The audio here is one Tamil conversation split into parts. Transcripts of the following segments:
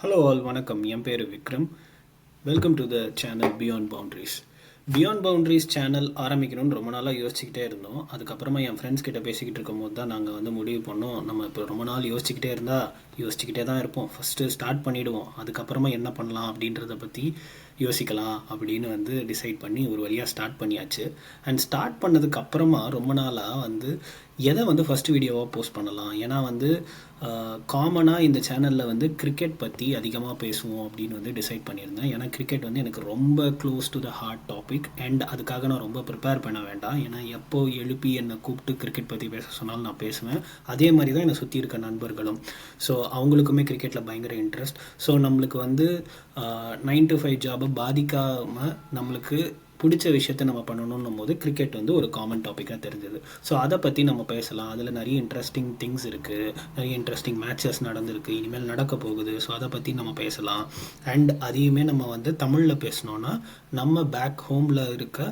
ஹலோ ஆல் வணக்கம். என் பேர் Vikram. Welcome to the channel beyond boundaries. Beyond boundaries channel ஆரம்பிக்கணும்னு ரொம்ப நாளாக யோசிச்சுக்கிட்டே இருந்தோம். அதுக்கப்புறமா என் ஃப்ரெண்ட்ஸ் கிட்ட பேசிக்கிட்டு இருக்கும்போது தான் நாங்கள் முடிவு பண்ணோம், நம்ம இப்போ ரொம்ப நாள் யோசிச்சுக்கிட்டே தான் இருப்போம். ஃபஸ்ட்டு ஸ்டார்ட் பண்ணிவிடுவோம், அதுக்கப்புறமா என்ன பண்ணலாம் அப்படின்றத பற்றி யோசிக்கலாம் அப்படின்னு டிசைட் பண்ணி ஒரு வழியாக ஸ்டார்ட் பண்ணியாச்சு. அண்ட் ஸ்டார்ட் பண்ணதுக்கு அப்புறமா ரொம்ப நாளாக எதை ஃபஸ்ட்டு வீடியோவாக போஸ்ட் பண்ணலாம். ஏன்னா காமனாக இந்த சேனலில் கிரிக்கெட் பற்றி அதிகமாக பேசுவோம் அப்படின்னு டிசைட் பண்ணியிருந்தேன். ஏன்னா கிரிக்கெட் எனக்கு ரொம்ப close to the heart topic. And அதுக்காக நான் ரொம்ப ப்ரிப்பேர் பண்ண வேண்டாம். ஏன்னா எப்போ எழுப்பி என்னை கூப்பிட்டு கிரிக்கெட் பற்றி பேச சொன்னாலும் நான் பேசுவேன். அதே மாதிரி தான் என்னை சுற்றி இருக்க நண்பர்களும். ஸோ அவங்களுக்குமே கிரிக்கெட்டில் பயங்கர இன்ட்ரெஸ்ட். ஸோ நம்மளுக்கு 9 to 5 ஜாபை பாதிக்காமல் நம்மளுக்கு பிடிச்ச விஷயத்தை நம்ம பண்ணணுன்னும் போது கிரிக்கெட் ஒரு காமன் டாப்பிக்காக தெரிஞ்சது. ஸோ அதை பற்றி நம்ம பேசலாம். அதில் நிறைய இன்ட்ரெஸ்டிங் திங்ஸ் இருக்குது, நிறைய இன்ட்ரெஸ்டிங் மேட்சஸ் நடந்திருக்கு, இனிமேல் நடக்க போகுது. ஸோ அதை பற்றி நம்ம பேசலாம். அண்ட் அதையுமே நம்ம தமிழில் பேசினோன்னா நம்ம பேக் ஹோமில் இருக்க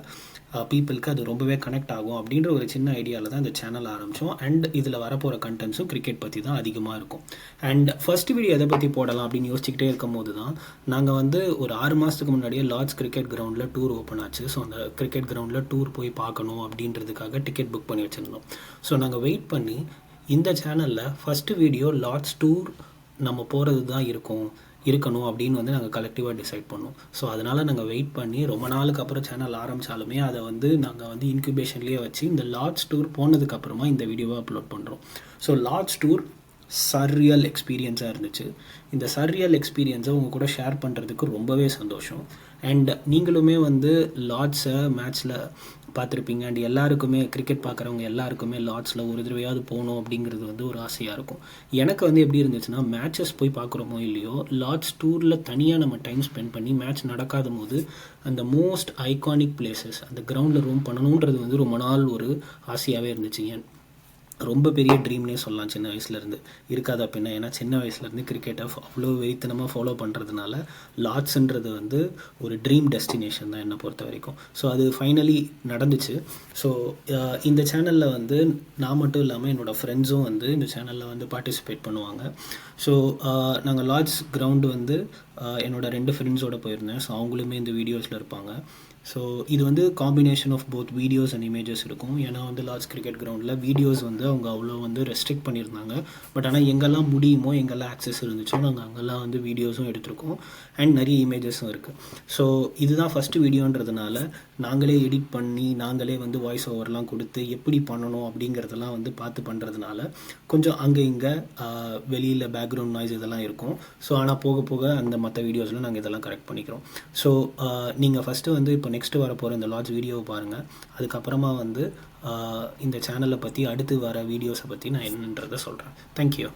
பீப்புளுக்கு அது ரொம்பவே கனெக்ட் ஆகும் அப்படின்ற ஒரு சின்ன ஐடியாவில் தான் இந்த சேனல் ஆரம்பித்தோம். அண்ட் இதில் வரப்போகிற கண்டென்ட்ஸும் கிரிக்கெட் பற்றி தான் அதிகமாக இருக்கும். அண்ட் ஃபர்ஸ்ட் வீடியோ எதை பற்றி போடலாம் அப்படின்னு யோசிச்சுக்கிட்டே இருக்கும் போது தான் நாங்கள் ஒரு 6 மாதத்துக்கு முன்னாடியே லார்ட்ஸ் கிரிக்கெட் கிரவுண்டில் டூர் ஓப்பன் ஆச்சு. ஸோ அந்த கிரிக்கெட் கிரவுண்டில் டூர் போய் பார்க்கணும் அப்படின்றதுக்காக டிக்கெட் புக் பண்ணி வச்சுருந்தோம். ஸோ நாங்கள் வெயிட் பண்ணி இந்த சேனலில் ஃபஸ்ட்டு வீடியோ லார்ட்ஸ் டூர் நம்ம போகிறது தான் இருக்கணும் அப்படின்னு நாங்கள் கலெக்டிவாக டிசைட் பண்ணோம். ஸோ அதனால் நாங்கள் வெயிட் பண்ணி ரொம்ப நாளுக்கு அப்புறம் சேனல் ஆரம்பித்தாலுமே அதை நாங்கள் இன்குபேஷன்லேயே வச்சு இந்த லார்ட்ஸ் டூர் போனதுக்கப்புறமா இந்த வீடியோவை அப்லோட் பண்ணுறோம். ஸோ லார்ட்ஸ் டூர் சர்ரியல் எக்ஸ்பீரியன்ஸாக இருந்துச்சு. இந்த சர்ரியல் எக்ஸ்பீரியன்ஸை உங்கள் கூட ஷேர் பண்ணுறதுக்கு ரொம்பவே சந்தோஷம். அண்ட் நீங்களுமே லார்ட்ஸை மேட்ச்சில் பார்த்துருப்பீங்க. அண்ட் எல்லாருக்குமே கிரிக்கெட் பார்க்குறவங்க எல்லாருக்குமே லார்ட்ஸில் ஒரு தடவையாவது போகணும் அப்படிங்கிறது ஒரு ஆசையாக இருக்கும். எனக்கு எப்படி இருந்துச்சுன்னா, மேட்சஸ் போய் பார்க்குறோமோ இல்லையோ, லார்ட்ஸ் டூரில் தனியாக நம்ம டைம் ஸ்பெண்ட் பண்ணி மேட்ச் நடக்காத போது அந்த மோஸ்ட் ஐகானிக் பிளேசஸ் அந்த கிரவுண்டில் ரூம் பண்ணணுன்றது ரொம்ப நாள் ஒரு ஆசையாகவே இருந்துச்சு. ரொம்ப பெரிய ட்ரீம்னே சொல்லலாம். சின்ன வயசுலேருந்து இருக்காத பின்ன. ஏன்னா சின்ன வயசுலேருந்து கிரிக்கெட்டை அவ்வளோ வெறித்தனமாக ஃபாலோ பண்ணுறதுனால லார்ட்ஸுன்றது ஒரு ட்ரீம் டெஸ்டினேஷன் தான் என்னை பொறுத்த வரைக்கும். ஸோ அது ஃபைனலி நடந்துச்சு. ஸோ இந்த சேனலில் நான் மட்டும் இல்லாமல் என்னோடய ஃப்ரெண்ட்ஸும் இந்த சேனலில் பார்ட்டிசிபேட் பண்ணுவாங்க. ஸோ நாங்கள் லார்ட்ஸ் கிரவுண்டு என்னோடய 2 ஃப்ரெண்ட்ஸோடு போயிருந்தேன். ஸோ அவங்களுமே இந்த வீடியோஸில் இருப்பாங்க. ஸோ இது combination of both videos and images இருக்கும். ஏன்னா லார்ட்ஸ் கிரிக்கெட் கிரவுண்டில் வீடியோஸ் அவங்க அவ்வளோ ரெஸ்ட்ரிக்ட் பண்ணியிருந்தாங்க. பட் ஆனால் எங்கெல்லாம் முடியுமோ, எங்கெல்லாம் ஆக்சஸ் இருந்துச்சோ நாங்கள் அங்கெல்லாம் வீடியோஸும் எடுத்திருக்கோம். அண்ட் நிறைய இமேஜஸும் இருக்குது. ஸோ இதுதான் ஃபஸ்ட்டு வீடியோன்றதுனால நாங்களே எடிட் பண்ணி நாங்களே வாய்ஸ் ஓவர்லாம் கொடுத்து எப்படி பண்ணணும் அப்படிங்கிறதெல்லாம் பார்த்து பண்ணுறதுனால கொஞ்சம் அங்கே இங்கே வெளியில் பேக்ரவுண்ட் நாய்ஸ் இதெல்லாம் இருக்கும். ஸோ ஆனால் போக போக அந்த மற்ற வீடியோஸில் நாங்கள் இதெல்லாம் கரெக்ட் பண்ணிக்கிறோம். ஸோ நீங்கள் ஃபஸ்ட்டு இப்போ நெக்ஸ்ட்டு வரப்போகிற இந்த லார்ட்ஸ் வீடியோவை பாருங்கள். அதுக்கப்புறமா இந்த சேனலை பற்றி அடுத்து வர வீடியோஸை பற்றி நான் என்னன்றதை சொல்கிறேன். தேங்க்யூ.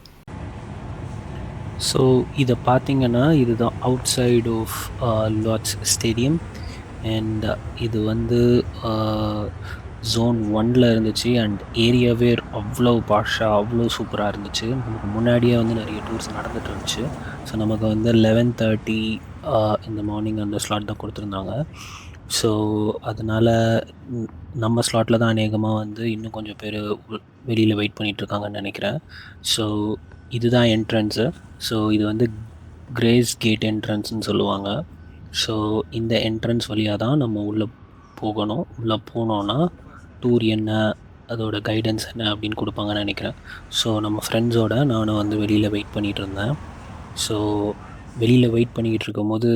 ஸோ இதை பார்த்தீங்கன்னா இதுதான் outside of Lord's stadium. And இது ஜோன் 1ல் இருந்துச்சு. அண்ட் ஏரியாவே அவ்வளோ பாஷாக அவ்வளோ சூப்பராக இருந்துச்சு. நமக்கு முன்னாடியே நிறைய டூர்ஸ் நடந்துகிட்டு இருந்துச்சு. ஸோ நமக்கு 11:30 இந்த மார்னிங் அந்த ஸ்லாட் தான் கொடுத்துருந்தாங்க. ஸோ அதனால் நம்ம ஸ்லாட்டில் தான் அநேகமாக இன்னும் கொஞ்சம் பேர் வெளியில் வெயிட் பண்ணிகிட்ருக்காங்கன்னு நினைக்கிறேன். ஸோ இதுதான் என்ட்ரன்ஸு. ஸோ இது கிரேஸ் கேட் என்ட்ரன்ஸ்னு சொல்லுவாங்க. ஸோ இந்த என்ட்ரன்ஸ் வழியாக தான் நம்ம உள்ளே போகணும். உள்ளே போனோன்னா டூர் என்ன, அதோட கைடன்ஸ் என்ன அப்படின்னு கொடுப்பாங்கன்னு நினைக்கிறேன். ஸோ நம்ம ஃப்ரெண்ட்ஸோடு நான் வெளியில் வெயிட் பண்ணிகிட்டு இருந்தேன். ஸோ வெளியில் வெயிட் பண்ணிக்கிட்டு இருக்கும்போது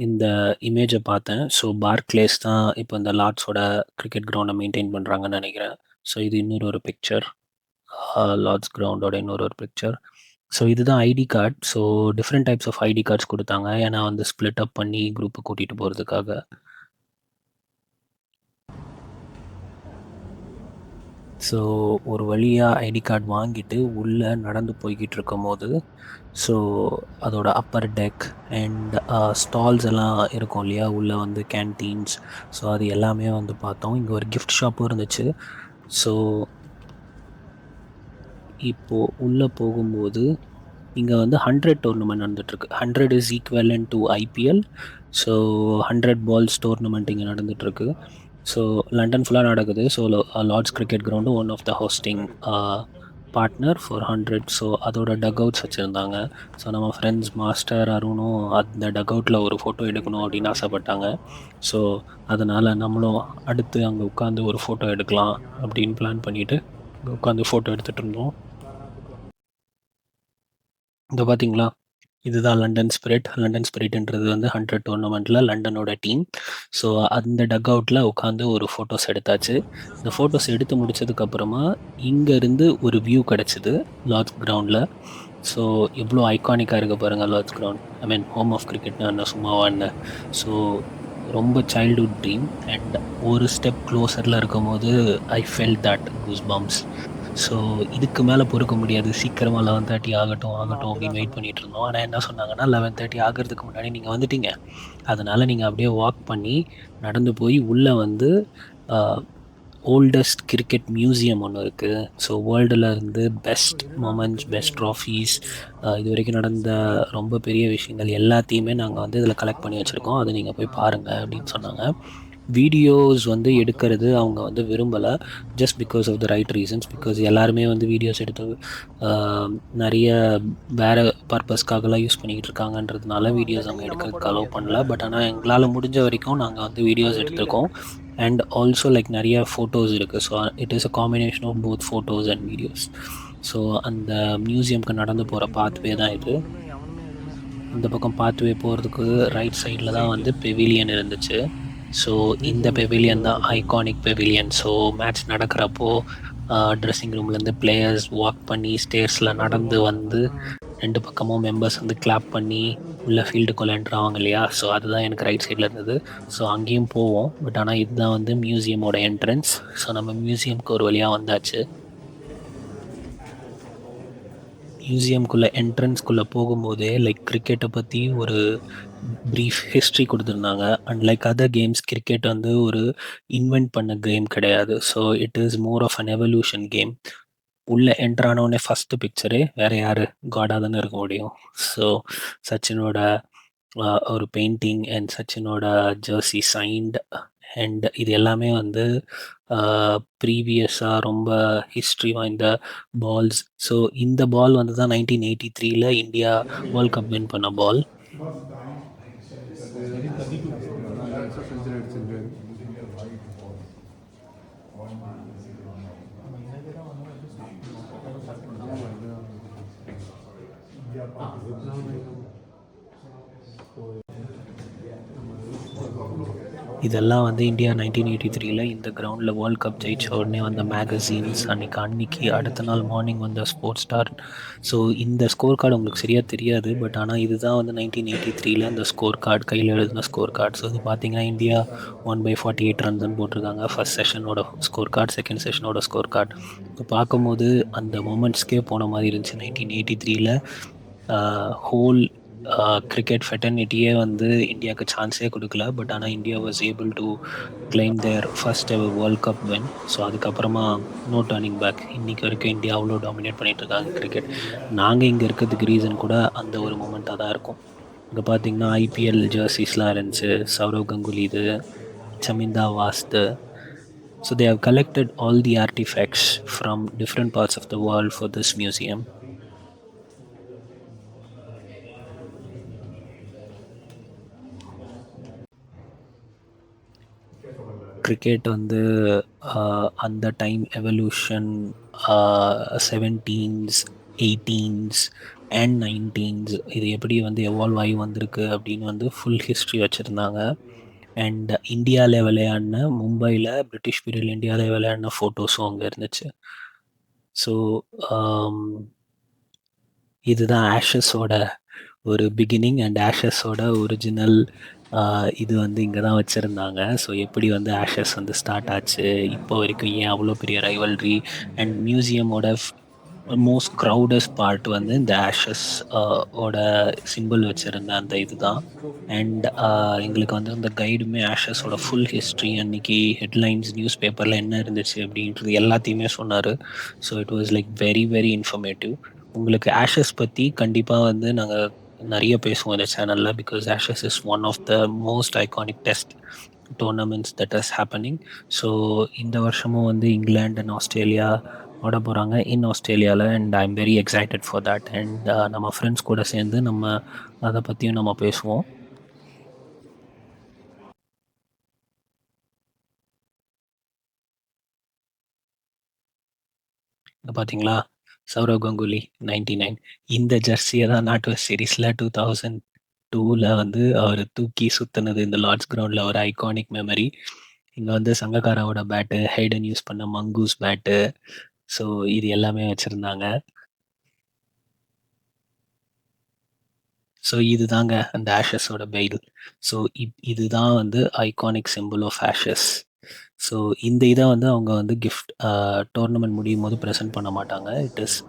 இந்த இமேஜை பார்த்தேன். ஸோ பார்க்லேஸ் தான் இப்போ இந்த லார்ட்ஸோட கிரிக்கெட் கிரவுண்டை மெயின்டைன் பண்ணுறாங்கன்னு நினைக்கிறேன். ஸோ இது இன்னொரு பிக்சர், லார்ட்ஸ் கிரவுண்டோட இன்னொரு பிக்சர். ஸோ இதுதான் ID card. So different types of ID cards கொடுத்தாங்க. ஏன்னா ஸ்ப்ளிட் அப் பண்ணி குரூப்பை கூட்டிகிட்டு போகிறதுக்காக. ஸோ ஒரு வழியாக ஐடி கார்டு வாங்கிட்டு உள்ளே நடந்து போய்கிட்டு இருக்கும் போது ஸோ அதோட அப்பர் டெக் அண்ட் ஸ்டால்ஸ் எல்லாம் இருக்கும் இல்லையா, உள்ளே கேன்டீன்ஸ். ஸோ அது எல்லாமே பார்த்தோம். இங்கே ஒரு கிஃப்ட் ஷாப்பும் இருந்துச்சு. ஸோ இப்போது உள்ளே போகும்போது இங்கே 100 டோர்னமெண்ட் நடந்துகிட்ருக்கு. 100 is equivalent to IPL. So 100 balls tournament இங்கே நடந்துகிட்ருக்கு. ஸோ லண்டன் ஃபுல்லாக நடக்குது. So Lord's cricket ground one of the hosting partner for 100. So அதோட டக் அவுட்ஸ் வச்சுருந்தாங்க. ஸோ நம்ம ஃப்ரெண்ட்ஸ் மாஸ்டர் அருணும் அந்த டக் அவுட்டில் ஒரு ஃபோட்டோ எடுக்கணும் அப்படின்னு ஆசைப்பட்டாங்க. ஸோ அதனால் நம்மளும் அடுத்து அங்கே உட்காந்து ஒரு ஃபோட்டோ எடுக்கலாம் அப்படின்னு பிளான் பண்ணிவிட்டு அங்கே உட்காந்து ஃபோட்டோ எடுத்துகிட்டு இருந்தோம். இங்கே பார்த்தீங்களா, இதுதான் லண்டன் ஸ்பிரிட். லண்டன் ஸ்பிரிட்ன்றது வந்து 100 டோர்னமெண்ட்டில் லண்டனோட டீம். ஸோ அந்த டக் அவுட்டில் உட்காந்து ஒரு ஃபோட்டோஸ் எடுத்தாச்சு. இந்த ஃபோட்டோஸ் எடுத்து முடிச்சதுக்கப்புறமா இங்கேருந்து ஒரு வியூ கிடச்சிது லார்ட்ஸ் கிரவுண்டில். ஸோ எவ்வளோ ஐகானிக்காக இருக்க பாருங்கள் Lord's ground. I mean home of கிரிக்கெட்னு என்ன சும்மாவான்னு. ஸோ ரொம்ப சைல்ட்ஹுட் ட்ரீம். அண்ட் ஒரு ஸ்டெப் க்ளோஸரில் இருக்கும் போது I fell that goose bumps. So இதுக்கு மேலே பொறுக்க முடியாது, சீக்கிரமாக 11:30 ஆகட்டும் அப்படின்னு வெயிட் பண்ணிகிட்டு இருந்தோம். ஆனால் என்ன சொன்னாங்கன்னா 11:30 ஆகிறதுக்கு முன்னாடி நீங்கள் வந்துட்டீங்க, அதனால் நீங்கள் அப்படியே வாக் பண்ணி நடந்து போய் உள்ளே வந்து ஓல்டஸ்ட் கிரிக்கெட் மியூசியம் ஒன்று இருக்குது. ஸோ வேர்ல்டில் இருந்து பெஸ்ட் மொமெண்ட்ஸ், பெஸ்ட் ட்ராஃபீஸ், இது வரைக்கும் நடந்த ரொம்ப பெரிய விஷயங்கள் எல்லாத்தையுமே நாங்கள் வந்து இதில் கலெக்ட் பண்ணி வச்சுருக்கோம், அதை நீங்கள் போய் பாருங்கள் அப்படின்னு சொன்னாங்க. வீடியோஸ் வந்து எடுக்கிறது அவங்க வந்து விரும்பலை, just because of the right reasons. Because எல்லாருமே வந்து வீடியோஸ் எடுத்து நிறைய வேறு பர்பஸ்க்காகலாம் யூஸ் பண்ணிக்கிட்டு இருக்காங்கன்றதுனால வீடியோஸ் அவங்க எடுக்கிறதுக்கு அலோவ் பண்ணல. பட் ஆனால் எங்களால் முடிஞ்ச வரைக்கும் நாங்கள் வந்து வீடியோஸ் எடுத்திருக்கோம். அண்ட் ஆல்சோ லைக் நிறைய ஃபோட்டோஸ் இருக்குது. So it is a combination of both photos and videos. So அந்த மியூசியம்க்கு நடந்து போகிற பாத்வே தான் இது. இந்த பக்கம் பாத்வே போகிறதுக்கு ரைட் சைடில் தான் வந்து பெவிலியன் இருந்துச்சு. ஸோ இந்த பெவிலியன் தான் ஐகானிக் பெவிலியன். ஸோ மேட்ச் நடக்கிறப்போ ட்ரெஸ்ஸிங் ரூம்லேருந்து பிளேயர்ஸ் வாக் பண்ணி ஸ்டேர்ஸில் நடந்து வந்து 2 பக்கமும் மெம்பர்ஸ் வந்து கிளாப் பண்ணி உள்ள ஃபீல்டுக்குள்ளே என்ட்ரு ஆவாங்க இல்லையா. ஸோ அதுதான் எனக்கு ரைட் சைடில் இருந்தது. ஸோ அங்கேயும் போவோம். பட் ஆனால் இதுதான் வந்து மியூசியமோட என்ட்ரன்ஸ். ஸோ நம்ம மியூசியம்க்கு ஒரு வழியாக வந்தாச்சு. மியூசியம்குள்ளே என்ட்ரன்ஸ்குள்ளே போகும்போதே லைக் கிரிக்கெட்டை பற்றி ஒரு ப்ரீஃப் ஹிஸ்ட்ரி கொடுத்துருந்தாங்க. And like other games, cricket வந்து ஒரு இன்வென்ட் பண்ண கேம் கிடையாது. So it is more of an evolution game. உள்ளே என்ட்ரானோடனே ஃபஸ்ட்டு பிக்சரே வேறு யார், காடாக தானே இருக்க முடியும். ஸோ சச்சினோட ஒரு பெயிண்டிங் அண்ட் சச்சினோட ஜெர்சி சைன்ட் அண்ட் இது எல்லாமே வந்து ப்ரீவியஸாக ரொம்ப ஹிஸ்ட்ரி வாய்ந்த பால்ஸ். ஸோ இந்த பால் வந்து தான் 1983 இந்தியா வேர்ல்ட் கப் வின் பண்ண பால். இதெல்லாம் வந்து இந்தியா 1983 இந்த கிரவுண்டில் வேர்ல்ட் கப் ஜெயிச்ச உடனே வந்த மேகசின்ஸ், அன்னைக்கு அடுத்த நாள் மார்னிங் வந்த ஸ்போர்ட்ஸ் ஸ்டார். ஸோ இந்த ஸ்கோர் கார்டு உங்களுக்கு சரியாக தெரியாது, பட் ஆனால் இதுதான் வந்து 1983 அந்த ஸ்கோர் கார்டு, கையில் எழுதின ஸ்கோர் கார்டு. ஸோ இது பார்த்தீங்கன்னா இந்தியா 1/48 ரன்ஸ்ன்னு போட்டிருக்காங்க. ஃபர்ஸ்ட் செஷனோட ஸ்கோர் கார்டு, செகண்ட் செஷனோட ஸ்கோர் கார்டு. இப்போ பார்க்கும்போது அந்த மொமெண்ட்ஸ்க்கே போன மாதிரி இருந்துச்சு. 1983 ஹோல் கிரிக்கெட் ஃபெட்டர்னிட்டியே வந்து இந்தியாவுக்கு சான்ஸே கொடுக்கல. பட் ஆனால் India was able to claim their first ever world cup win. So அதுக்கப்புறமா நோ டர்னிங் பேக். இன்றைக்கி வரைக்கும் இந்தியா அவ்வளோ டாமினேட் பண்ணிகிட்டு இருக்காங்க கிரிக்கெட். நாங்கள் இங்கே இருக்கிறதுக்கு ரீசன் கூட அந்த ஒரு மூமெண்ட்டாக தான் இருக்கும். இங்கே பார்த்தீங்கன்னா ஐபிஎல் ஜெர்சிஸ்லாம் இருந்துச்சு, சௌரவ் கங்குலி இது, சமிந்தா வாஸ்து. So they have collected all the artifacts from different parts of the world for this museum. Cricket வந்து அந்த time evolution 17s 18s and 19s இது எப்படி வந்து எவால்வ் ஆகி வந்திருக்கு அப்படின்னு வந்து ஃபுல் ஹிஸ்ட்ரி வச்சுருந்தாங்க. அண்ட் இந்தியாவில் விளையாடின, மும்பையில் பிரிட்டிஷ் பீரியட் இந்தியாவில் விளையாடின ஃபோட்டோஸும் அங்கே இருந்துச்சு. ஸோ இதுதான் ஆஷஸோட ஒரு பிகினிங் அண்ட் ஆஷஸோட ஒரிஜினல். இது வந்து இங்கே தான் வச்சுருந்தாங்க. ஸோ எப்படி வந்து ஆஷஸ் வந்து ஸ்டார்ட் ஆச்சு, இப்போ வரைக்கும் ஏன் அவ்வளோ பெரிய ரைவல்ரி, அண்ட் மியூசியமோட மோஸ்ட் க்ரௌடஸ்ட் பார்ட் வந்து இந்த ஆஷஸ் ஓட சிம்பிள் வச்சுருந்த அந்த இது தான். அண்ட் எங்களுக்கு வந்து அந்த கைடுமே ஆஷஸோட ஃபுல் ஹிஸ்ட்ரி, அன்றைக்கி ஹெட்லைன்ஸ் நியூஸ் பேப்பரில் என்ன இருந்துச்சு அப்படின்றது எல்லாத்தையுமே சொன்னார். So it was like very very informative. உங்களுக்கு ஆஷஸ் பற்றி கண்டிப்பாக வந்து நாங்கள் நிறைய பேசுவோம் இந்த சேனலில், because Ashes is one of the most iconic test tournaments that is happening. So இந்த வருஷமும் வந்து இங்கிலாந்து அண்ட் ஆஸ்திரேலியா ஆட போகிறாங்க இன் ஆஸ்திரேலியாவில். And I am very excited for that. And நம்ம ஃப்ரெண்ட்ஸ் கூட சேர்ந்து நம்ம அதை பற்றியும் நம்ம பேசுவோம். இங்க பார்த்தீங்களா, சௌரவ் கங்குலி 99 இந்த ஜெர்சியை தான் நாட்வெஸ்ட் சீரீஸில் 2002ல் வந்து அவர் தூக்கி சுற்றினது இந்த லார்ட்ஸ் கிரவுண்டில் ஒரு ஐகானிக் மெமரி. இங்கே வந்து சங்கக்காராவோட பேட்டு, ஹைடன் யூஸ் பண்ண மங்கூஸ் பேட்டு, ஸோ இது எல்லாமே வச்சுருந்தாங்க. ஸோ இதுதாங்க அந்த ஆஷஸோட பெயில். ஸோ இதுதான் வந்து iconic symbol of Ashes. So இந்த இதை வந்து அவங்க வந்து கிஃப்ட் டோர்னமெண்ட் முடியும் போது ப்ரெசென்ட் பண்ண மாட்டாங்க.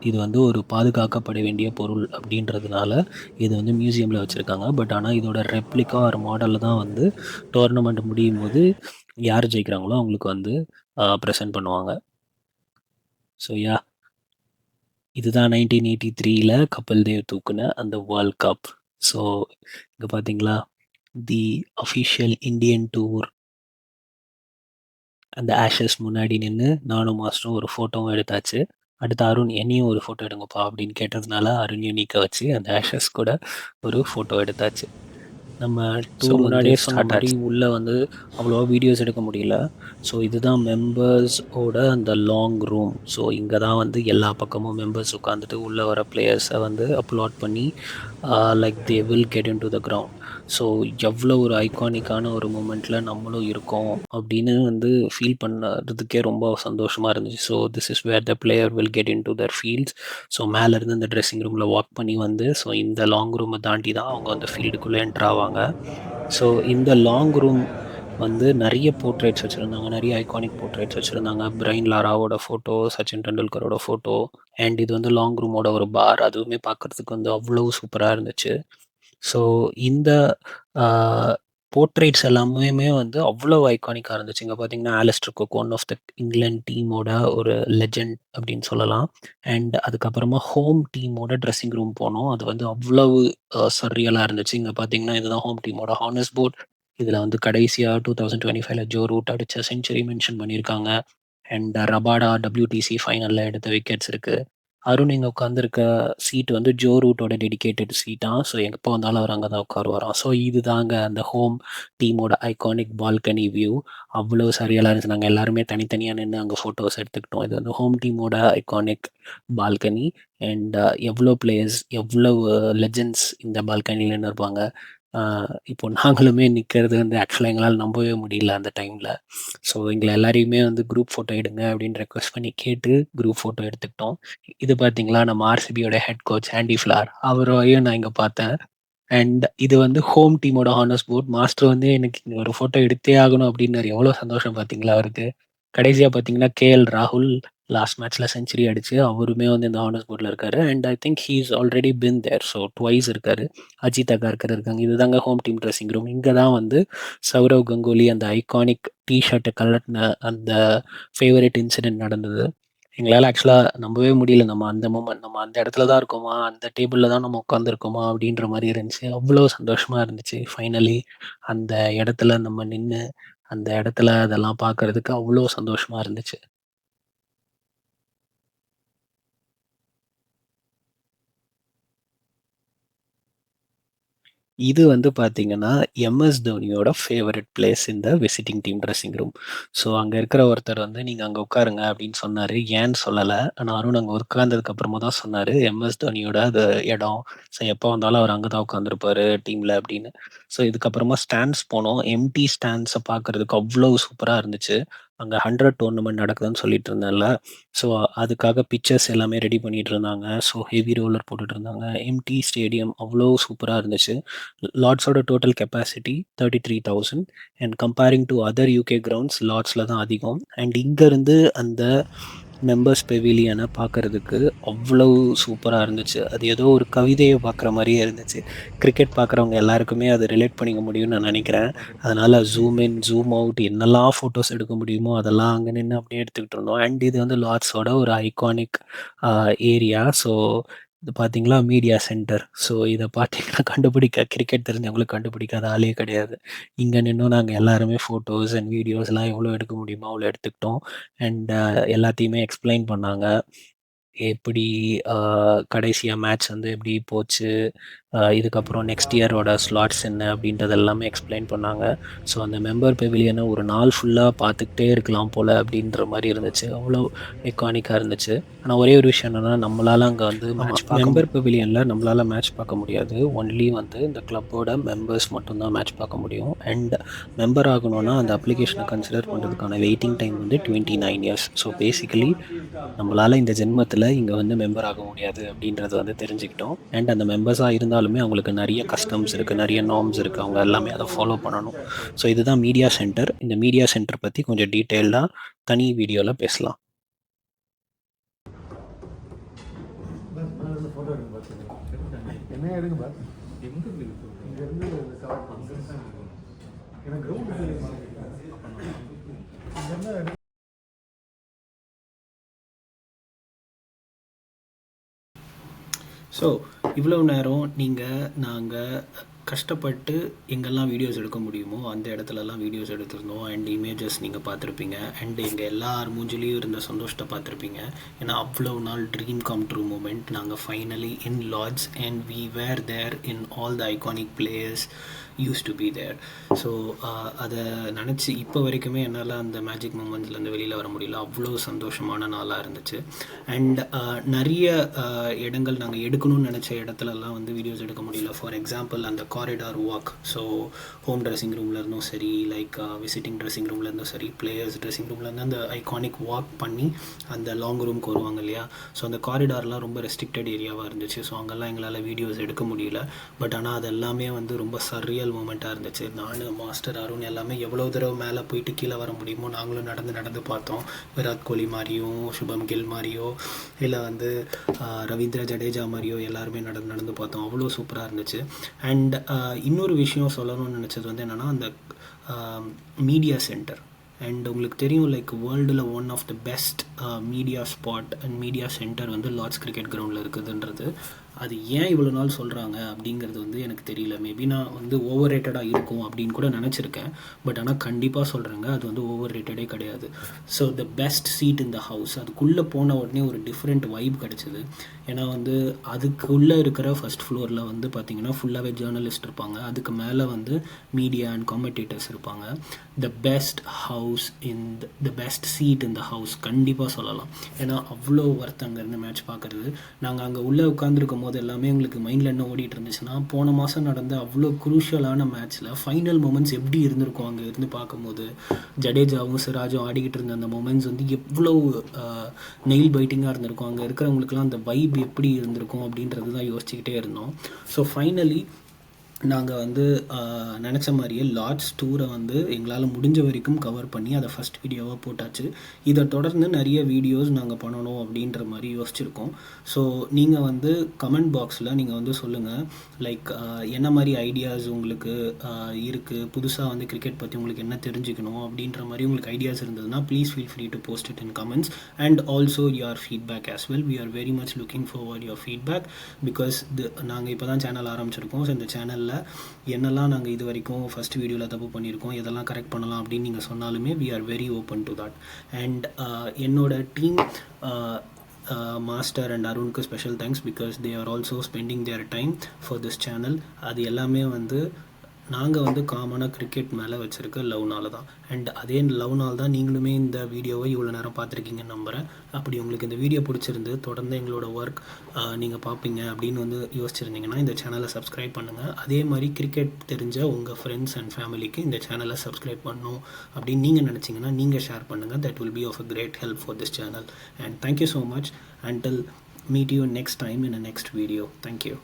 இது வந்து ஒரு பாதுகாக்கப்பட வேண்டிய பொருள் அப்படின்றதுனால இது வந்து மியூசியமில் வச்சுருக்காங்க. பட் ஆனால் இதோட ரெப்ளிகா ஒரு மாடலில் தான் வந்து டோர்னமெண்ட் முடியும் போது யார் ஜெயிக்கிறாங்களோ அவங்களுக்கு வந்து ப்ரெசென்ட் பண்ணுவாங்க. ஸோ இதுதான் 1983ல் கபில் தேவ் தூக்குன அந்த வேர்ல்ட் கப். ஸோ இங்கே பார்த்தீங்களா, தி அஃபிஷியல் இந்தியன் டூர் அந்த ஆஷஸ் முன்னாடி நின்று நானும் மாஸ்டரும் ஒரு ஃபோட்டோவும் எடுத்தாச்சு. அடுத்து அருண் என்னையும் ஒரு ஃபோட்டோ எடுங்கப்பா அப்படின்னு கேட்டதுனால அருணையும் நிற்க வச்சு அந்த ஆஷஸ் கூட ஒரு ஃபோட்டோ எடுத்தாச்சு. நம்ம டூர் முன்னாடியே சொன்ன மாதிரி உள்ளே வந்து அவ்வளோவா வீடியோஸ் எடுக்க முடியல. ஸோ இதுதான் மெம்பர்ஸோட அந்த லாங் ரூம். ஸோ இங்கே தான் வந்து எல்லா பக்கமும் மெம்பர்ஸ் உட்காந்துட்டு உள்ளே வர பிளேயர்ஸை வந்து அப்லோட் பண்ணி like they will get in to the ground. So எவ்வளோ ஒரு ஐகானிக்கான ஒரு மூமெண்ட்டில் நம்மளும் இருக்கோம் அப்படின்னு வந்து ஃபீல் பண்ணுறதுக்கே ரொம்ப சந்தோஷமாக இருந்துச்சு. So this is where the player will get into the fields. So மேலேருந்து இந்த ட்ரெஸ்ஸிங் ரூமில் வாக் பண்ணி வந்து ஸோ இந்த லாங் ரூமை தாண்டி தான் அவங்க அந்த ஃபீல்டுக்குள்ளே என்ட்ரு ஆவாங்க. ஸோ இந்த லாங் ரூம் வந்து நிறைய போர்ட்ரேட்ஸ் வச்சுருந்தாங்க, நிறைய ஐகானிக் போர்ட்ரேட்ஸ் வச்சுருந்தாங்க. பிரைன் லாராவோட ஃபோட்டோ, சச்சின் டெண்டுல்கரோட ஃபோட்டோ. அண்ட் இது வந்து லாங் ரூமோட ஒரு பார், அதுவுமே பார்க்குறதுக்கு வந்து அவ்வளோ சூப்பராக இருந்துச்சு. ஸோ இந்த போர்ட்ரேட்ஸ் எல்லாமே வந்து அவ்வளோ ஐகானிக்காக இருந்துச்சு. இங்கே பார்த்தீங்கன்னா Alastair Cook one of the England டீமோட ஒரு லெஜண்ட் அப்படின்னு சொல்லலாம். அண்ட் அதுக்கப்புறமா ஹோம் டீமோட ட்ரெஸ்ஸிங் ரூம் போனோம். அது வந்து அவ்வளவு சர்ரியலாக இருந்துச்சு. இங்கே பார்த்தீங்கன்னா இதுதான் ஹோம் டீமோட ஹானஸ் போர்ட். இதில் வந்து கடைசியாக 2025ல் ஜோ ரூட் அடித்த செஞ்சுரி மென்ஷன் பண்ணியிருக்காங்க. அண்ட் ரபாடா WTC ஃபைனலில் எடுத்த விக்கெட்ஸ் இருக்குது. அருண் இங்கே உட்காந்துருக்க சீட் வந்து ஜோ ரூட்டோட டெடிகேட்டட் சீட்டாக. ஸோ எப்போ வந்தாலும் அவர் அங்கே தான் உட்காருவாராம். ஸோ இது தாங்க அந்த ஹோம் டீமோட ஐகானிக் பால்கனி வியூ. அவ்வளோ சரியாக இருந்துச்சு. நாங்கள் எல்லாருமே தனித்தனியாக நின்று அங்கே ஃபோட்டோஸ் எடுத்துக்கிட்டோம். இது வந்து ஹோம் டீமோட ஐகானிக் பால்கனி. அண்ட் எவ்வளோ பிளேயர்ஸ், எவ்வளோ லெஜெண்ட்ஸ் இந்த பால்கனியில் நின்று இருப்பாங்க. இப்போ நாங்களுமே நிற்கிறது வந்து ஆக்சுவலாக எங்களால் நம்பவே முடியல அந்த டைமில். ஸோ எங்களை எல்லாரையுமே வந்து குரூப் ஃபோட்டோ எடுங்க அப்படின்னு ரெக்வஸ்ட் பண்ணி கேட்டு குரூப் ஃபோட்டோ எடுத்துக்கிட்டோம். இது பார்த்தீங்களா, நம்ம ஆர்சிபியோட ஹெட் கோச் ஆண்டி ஃப்ளார், அவரையும் நான் இங்கே பார்த்தேன். அண்ட் இது வந்து ஹோம் டீமோட ஹானஸ் போர்ட். மாஸ்டர் வந்து எனக்கு இங்கே ஒரு ஃபோட்டோ எடுத்தே ஆகணும் அப்படின்னாரு. எவ்வளோ சந்தோஷம் பார்த்தீங்களா அவருக்கு. கடைசியாக பார்த்தீங்கன்னா KL ராகுல் லாஸ்ட் மேட்ச்சில் செஞ்சுரி அடிச்சு அவருமே வந்து இந்த ஹானஸ் போர்டில் இருக்காரு. And I think he is already been there. So twice இருக்காரு. அஜித் அகர்கர் இருக்காங்க. இதுதாங்க ஹோம் டீம் ட்ரெஸ்ஸிங் ரூம். இங்கே தான் வந்து சௌரவ் கங்குலி அந்த ஐகானிக் டிஷர்ட்டை கலட்டின அந்த ஃபேவரட் இன்சிடென்ட் நடந்தது. எங்களால் ஆக்சுவலாக நம்பவே முடியல. நம்ம அந்த மூமெண்ட், நம்ம அந்த இடத்துல தான் இருக்கோமா, அந்த டேபிளில் தான் நம்ம உட்காந்துருக்கோமா அப்படின்ற மாதிரி இருந்துச்சு. அவ்வளோ சந்தோஷமாக இருந்துச்சு. ஃபைனலி அந்த இடத்துல நம்ம நின்று அந்த இடத்துல அதெல்லாம் பார்க்கறதுக்கு அவ்வளோ சந்தோஷமா இருந்துச்சு. இது வந்து பார்த்தீங்கன்னா, MS தோனியோட ஃபேவரட் பிளேஸ் இந்த visiting team dressing room. So அங்க இருக்கிற ஒருத்தர் வந்து, "நீங்க அங்க உட்காருங்க" அப்படின்னு சொன்னாரு. ஏன்னு சொல்லல. ஆனா அருண் அங்க உட்கார்ந்ததுக்கு அப்புறமா தான் சொன்னாரு, MS தோனியோட அது இடம். ஸோ எப்போ வந்தாலும் அவர் அங்க தான் உட்காந்துருப்பாரு டீம்ல அப்படின்னு. ஸோ இதுக்கப்புறமா ஸ்டாண்ட்ஸ் போனோம். எம்ப்டி ஸ்டாண்ட்ஸ பார்க்கறதுக்கு அவ்வளோ சூப்பரா இருந்துச்சு. அங்க 100 டோர்னமெண்ட் நடக்குதுன்னு சொல்லிட்டு இருந்தேன்ல. ஸோ அதுக்காக பிச்சர்ஸ் எல்லாமே ரெடி பண்ணிட்டு இருந்தாங்க. ஸோ ஹெவி ரோலர் போட்டுட்டு இருந்தாங்க. எம்ப்டி ஸ்டேடியம் அவ்வளோ சூப்பரா இருந்துச்சு. லார்ட்ஸோட total capacity 33,000. And comparing to other UK grounds லார்ட்ஸில் தான் அதிகம். அண்ட் இங்கேருந்து அந்த மெம்பர்ஸ் பெவிலியனை பார்க்கறதுக்கு அவ்வளவு சூப்பராக இருந்துச்சு. அது ஏதோ ஒரு கவிதையை பார்க்குற மாதிரியே இருந்துச்சு. கிரிக்கெட் பார்க்குறவங்க எல்லாருக்குமே அதை ரிலேட் பண்ணிக்க முடியும்னு நான் நினைக்கிறேன். அதனால் ஜூம் இன், ஜூம் அவுட், என்னெல்லாம் ஃபோட்டோஸ் எடுக்க முடியுமோ அதெல்லாம் அங்கே நின்று அப்படியே எடுத்துக்கிட்டு இருந்தோம். அண்ட் இது வந்து லார்ட்ஸோட ஒரு ஐகானிக் ஏரியா. ஸோ இது பார்த்தீங்களா மீடியா சென்டர். ஸோ இத பார்த்தீங்கன்னா கிரிக்கெட் தெரிஞ்சவங்களுக்கு கண்டுபிடிக்காத ஆளே கிடையாது. இங்க நின்னும் நாங்க எல்லாருமே ஃபோட்டோஸ் அண்ட் வீடியோஸ்லாம் எவ்வளோ எடுக்க முடியுமோ அவ்வளோ எடுத்துக்கிட்டோம். அண்ட் எல்லாத்தையுமே எக்ஸ்ப்ளைன் பண்ணாங்க. எப்படி அ கடைசியா மேட்ச் வந்து எப்படி போச்சு, இதுக்கப்புறம் நெக்ஸ்ட் இயரோட ஸ்லாட்ஸ் என்ன அப்படின்றது எல்லாமே எக்ஸ்ப்ளைன் பண்ணாங்க. ஸோ அந்த மெம்பர் பெவிலியன ஒரு நாள் ஃபுல்லா பார்த்துக்கிட்டே இருக்கலாம் போல அப்படின்ற மாரி இருந்துச்சு. அவ்வளோ எக்கானிக்கா இருந்துச்சு. ஆனா ஒரே ஒரு விஷயம் என்னன்னா, நம்மளால அங்க வந்து மேட்ச் மெம்பர் பெவிலியன்ல நம்மளால மேட்ச் பார்க்க முடியாது. ஒன்லி வந்து இந்த கிளப்போட மெம்பர்ஸ் மட்டும் தான் மேட்ச் பார்க்க முடியும். அண்ட் மெம்பர் ஆகணும்னா அந்த அப்ளிகேஷன கன்சிடர் பண்றதுக்கான வெயிட்டிங் டைம் வந்து 29 இயர்ஸ். ஸோ பேசிக்கலி நம்மளால இந்த ஜென்மத்தில இங்க வந்து மெம்பர் ஆக முடியாது அப்படின்றத வந்து தெரிஞ்சுக்கிட்டோம். அண்ட் அந்த மெம்பர்ஸா இருந்தாலுமே அவங்களுக்கு நெறைய கஸ்டம்ஸ் இருக்கு, நெறைய நார்ம்ஸ் இருக்கு. அவங்க எல்லாமே அத ஃபாலோ பண்ணணும். ஸோ இதுதான் மீடியா சென்டர். இந்த மீடியா சென்டர் பத்தி கொஞ்சம் டீட்டெயில்டா தனி வீடியோல பேசலாம். ஸோ இவ்வளோ நேரம் நாங்கள் கஷ்டப்பட்டு எங்கெல்லாம் வீடியோஸ் எடுக்க முடியுமோ அந்த இடத்துலலாம் வீடியோஸ் எடுத்திருந்தோம். அண்ட் இமேஜஸ் நீங்கள் பார்த்துருப்பீங்க. அண்ட் எங்கள் எல்லார் மூஞ்சிலையும் இருந்த சந்தோஷத்தை பார்த்துருப்பீங்க. ஏன்னா அவ்வளோ நாள் ட்ரீம் கம் ட்ரூ மூமெண்ட். நாங்கள் finally in Lord's and we were there in all the iconic players use to be there. So அதை நினச்சி இப்போ வரைக்குமே என்னால் அந்த மேஜிக் மூமெண்ட்ஸ்லேருந்து வெளியில் வர முடியல. அவ்வளோ சந்தோஷமான நாளாக இருந்துச்சு. அண்ட் நிறைய இடங்கள் நாங்கள் எடுக்கணும்னு நினச்ச இடத்துலலாம் வந்து வீடியோஸ் எடுக்க முடியல. ஃபார் எக்ஸாம்பிள் அந்த corridor walk. So home dressing ரூம்லேருந்தும் சரி, லைக் விசிட்டிங் ட்ரெஸ்ஸிங் ரூம்லேருந்தும் சரி, பிளேயர்ஸ் ட்ரெஸ்ஸிங் ரூம்லேருந்து அந்த ஐகானிக் வாக் பண்ணி அந்த லாங் ரூம்க்கு வருவாங்க இல்லையா. ஸோ அந்த காரிடார்லாம் ரொம்ப ரெஸ்ட்ரிக்டட் ஏரியாவாக இருந்துச்சு. ஸோ அங்கெல்லாம் எங்களால் வீடியோஸ் எடுக்க முடியல. பட் ஆனால் அது எல்லாமே வந்து ரொம்ப சர்ரியல் மூமெண்ட்டாக இருந்துச்சு. நான், மாஸ்டர் அருண் எல்லாமே எவ்வளோ தடவை மேலே போயிட்டு கீழே வர முடியுமோ நாங்களும் நடந்து பார்த்தோம். விராட் கோலி மாதிரியோ, சுபம் கில் மாதிரியோ, இல்லை வந்து ரவீந்திர ஜடேஜா மாதிரியோ எல்லாருமே நடந்து பார்த்தோம். அவ்வளோ சூப்பராக இருந்துச்சு. அண்ட் இன்னொரு விஷயம் சொல்லணும்னு நினச்சது வந்து என்னென்னா, அந்த மீடியா சென்டர். அண்ட் உங்களுக்கு தெரியும், லைக் வேர்ல்டில் one of the best media spot and media centre வந்து லார்ட்ஸ் கிரிக்கெட் கிரவுண்டில் இருக்குதுன்றது. அது ஏன் இவ்வளோ நாள் சொல்கிறாங்க அப்படிங்கிறது வந்து எனக்கு தெரியல. மேபி நான் வந்து ஓவர் ரேட்டடாக இருக்கும் அப்படின்னு கூட நினச்சிருக்கேன். பட் ஆனால் கண்டிப்பாக சொல்கிறேங்க, அது வந்து ஓவர் ரேட்டடே கிடையாது. So the best seat in the house. அதுக்குள்ளே போன உடனே ஒரு டிஃப்ரெண்ட் வைப் கிடச்சிது. ஏன்னா வந்து அதுக்குள்ளே இருக்கிற ஃபஸ்ட் ஃப்ளோரில் வந்து பார்த்திங்கன்னா ஃபுல்லாகவே ஜேர்னலிஸ்ட் இருப்பாங்க. அதுக்கு மேலே வந்து மீடியா அண்ட் காமெண்டேட்டர்ஸ் இருப்பாங்க. The best house in the best seat in the house கண்டிப்பாக சொல்லலாம். ஏன்னா அவ்வளோ ஒர்த் அங்கேருந்து மேட்ச் பார்க்குறது. நாங்கள் அங்கே உள்ளே உட்காந்துருக்கும் போது எல்லாமே எங்களுக்கு மைண்டில் என்ன ஓடிட்டு இருந்துச்சுன்னா, போன மாதம் நடந்த அவ்வளோ குரூஷியலான மேட்ச்சில் ஃபைனல் மூமெண்ட்ஸ் எப்படி இருந்திருக்கும் அங்கே இருந்து பார்க்கும்போது. ஜடேஜாவும் சிராஜும் ஆடிக்கிட்டு இருந்த அந்த மூமெண்ட்ஸ் வந்து எவ்வளோ நெயில் பைட்டிங்காக இருந்திருக்கும். அங்கே இருக்கிறவங்களுக்குலாம் அந்த வைப் எப்படி இருந்திருக்கும் அப்படின்றது தான் யோசிச்சுக்கிட்டே இருந்தோம். ஸோ ஃபைனலி நாங்கள் வந்து நினச்ச மாதிரியே லார்ட்ஸ் டூரை வந்து எங்களால் முடிஞ்ச வரைக்கும் கவர் பண்ணி அதை ஃபஸ்ட் வீடியோவாக போட்டாச்சு. இதை தொடர்ந்து நிறைய வீடியோஸ் நாங்கள் பண்ணணும் அப்படின்ற மாதிரி யோசிச்சுருக்கோம். ஸோ நீங்கள் வந்து கமெண்ட் பாக்ஸில் நீங்கள் வந்து சொல்லுங்கள், லைக் என்ன மாதிரி ஐடியாஸ் உங்களுக்கு இருக்குது, புதுசாக வந்து கிரிக்கெட் பற்றி உங்களுக்கு என்ன தெரிஞ்சுக்கணும் அப்படின்ற மாதிரி உங்களுக்கு ஐடியாஸ் இருந்ததுன்னா please feel free to post it in comments and also your feedback as well. We are very much looking forward your feedback. Because நாங்கள் இப்போ தான் சேனல் ஆரம்பிச்சிருக்கோம். ஸோ இந்த சேனலில் என்னெல்லாம் நாங்கள் இது வரைக்கும் ஃபஸ்ட் வீடியோவில் தப்பு பண்ணியிருக்கோம், எதெல்லாம் கரெக்ட் பண்ணலாம் அப்படின்னு நீங்கள் சொன்னாலுமே we are very open to that. And என்னோட டீம் மாஸ்டர் அண்ட் அருணுக்கு special thanks because they are also spending their time for this channel. அது எல்லாமே வந்து நாங்கள் வந்து காமனாக கிரிக்கெட் மேலே வச்சுருக்க லவ்னால தான். அண்ட் அதே லவ்னால் தான் நீங்களுமே இந்த வீடியோவை இவ்வளோ நேரம் பார்த்துருக்கீங்கன்னு நம்புகிறேன். அப்படி உங்களுக்கு இந்த வீடியோ பிடிச்சிருந்து தொடர்ந்து எங்களோட ஒர்க் நீங்கள் பார்ப்பீங்க அப்படின்னு வந்து யோசிச்சிருந்தீங்கன்னா இந்த சேனலை சப்ஸ்கிரைப் பண்ணுங்கள். அதே மாதிரி கிரிக்கெட் தெரிஞ்ச உங்கள் ஃப்ரெண்ட்ஸ் அண்ட் ஃபேமிலிக்கு இந்த சேனலை சப்ஸ்கிரைப் பண்ணணும் அப்படின்னு நீங்கள் நினச்சிங்கன்னா நீங்கள் ஷேர் பண்ணுங்கள். That will be of a great help for this channel. And thank you so much. Until meet you next time in a next video. Thank you.